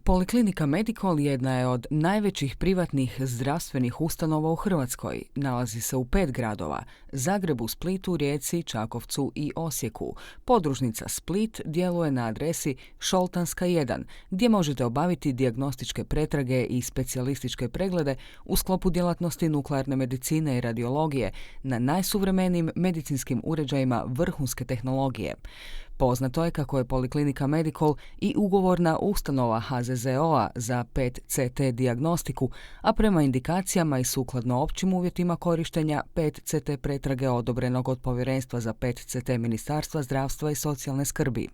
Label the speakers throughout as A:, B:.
A: Poliklinika Medikol jedna je od najvećih privatnih zdravstvenih ustanova u Hrvatskoj. Nalazi se u 5 gradova: Zagrebu, Splitu, Rijeci, Čakovcu i Osijeku. Podružnica Split djeluje na adresi Šoltanska 1, gdje možete obaviti dijagnostičke pretrage i specijalističke preglede u sklopu djelatnosti nuklearne medicine i radiologije na najsuvremenijim medicinskim uređajima vrhunske tehnologije. Poznato je kako je Poliklinika Medikol i ugovorna ustanova HZZO-a za PET-CT dijagnostiku, a prema indikacijama i sukladno općim uvjetima korištenja PET-CT pretrage odobrenog od Povjerenstva za PET-CT Ministarstva zdravstva i socijalne skrbi.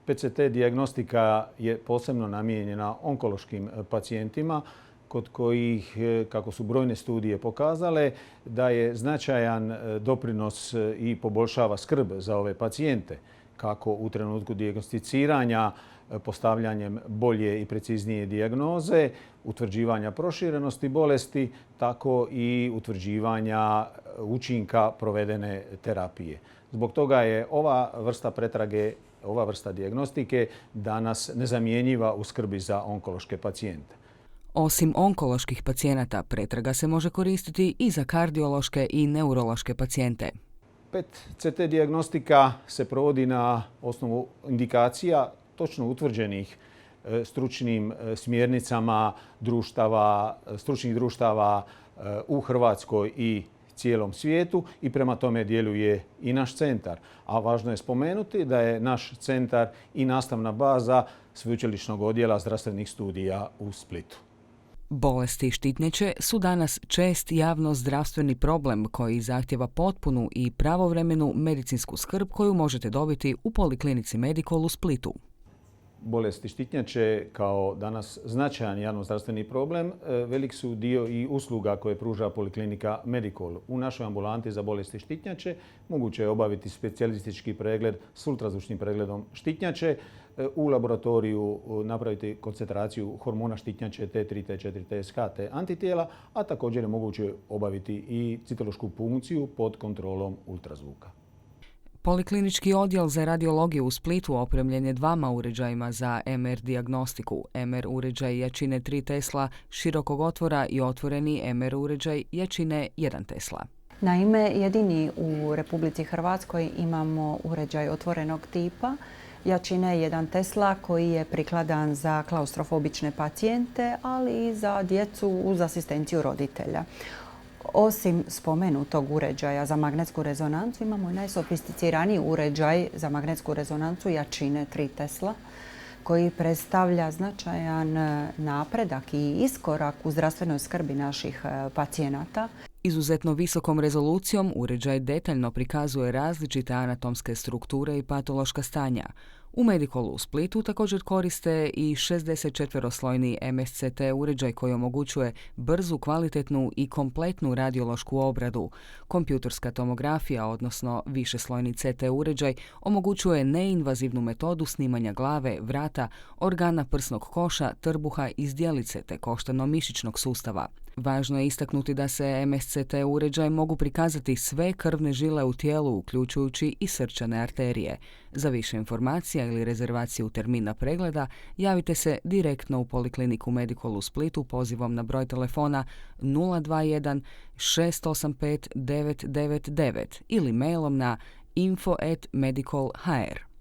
B: PET-CT dijagnostika je posebno namijenjena onkološkim pacijentima kod kojih, kako su brojne studije pokazale, da je značajan doprinos i poboljšava skrb za ove pacijente, kako u trenutku dijagnosticiranja postavljanjem bolje i preciznije dijagnoze, utvrđivanja proširenosti bolesti, tako i utvrđivanja učinka provedene terapije. Zbog toga je ova vrsta pretrage, ova vrsta dijagnostike danas nezamjenjiva u skrbi za onkološke pacijente.
A: Osim onkoloških pacijenata, pretraga se može koristiti i za kardiološke i neurološke pacijente.
B: PET-CT dijagnostika se provodi na osnovu indikacija točno utvrđenih stručnim smjernicama stručnih društava u Hrvatskoj i cijelom svijetu i prema tome djeluje i naš centar. A važno je spomenuti da je naš centar i nastavna baza Sveučilišnog odjela zdravstvenih studija u Splitu.
A: Bolesti štitnjače su danas čest javno-zdravstveni problem koji zahtjeva potpunu i pravovremenu medicinsku skrb koju možete dobiti u Poliklinici Medikol u Splitu.
B: Bolesti štitnjače kao danas značajan javno-zdravstveni problem velik su dio i usluga koje pruža Poliklinika Medikol. U našoj ambulanti za bolesti štitnjače moguće je obaviti specijalistički pregled s ultrazvučnim pregledom štitnjače, u laboratoriju napraviti koncentraciju hormona štitnjače T3, T4, TSH, te antitijela, a također je moguće obaviti i citološku punkciju pod kontrolom ultrazvuka.
A: Poliklinički odjel za radiologiju u Splitu opremljen je 2 uređajima za MR dijagnostiku. MR uređaj jačine 3 Tesla, širokog otvora i otvoreni MR uređaj jačine 1 Tesla.
C: Naime, jedini u Republici Hrvatskoj imamo uređaj otvorenog tipa jačine 1 Tesla koji je prikladan za klaustrofobične pacijente, ali i za djecu uz asistenciju roditelja. Osim spomenutog uređaja za magnetsku rezonancu imamo i najsofisticiraniji uređaj za magnetsku rezonancu jačine 3 Tesla koji predstavlja značajan napredak i iskorak u zdravstvenoj skrbi naših pacijenata.
A: Izuzetno visokom rezolucijom uređaj detaljno prikazuje različite anatomske strukture i patološka stanja. U Medikolu u Splitu također koriste i 64-slojni MSCT uređaj koji omogućuje brzu, kvalitetnu i kompletnu radiološku obradu. Kompjutorska tomografija, odnosno višeslojni CT uređaj, omogućuje neinvazivnu metodu snimanja glave, vrata, organa prsnog koša, trbuha i zdjelice te koštano-mišićnog sustava. Važno je istaknuti da se MSCT uređaj mogu prikazati sve krvne žile u tijelu, uključujući i srčane arterije. Za više informacija ili rezervaciju termina pregleda javite se direktno u Polikliniku Medikol u Splitu pozivom na broj telefona 021 685 999 ili mailom na info@medikol.hr.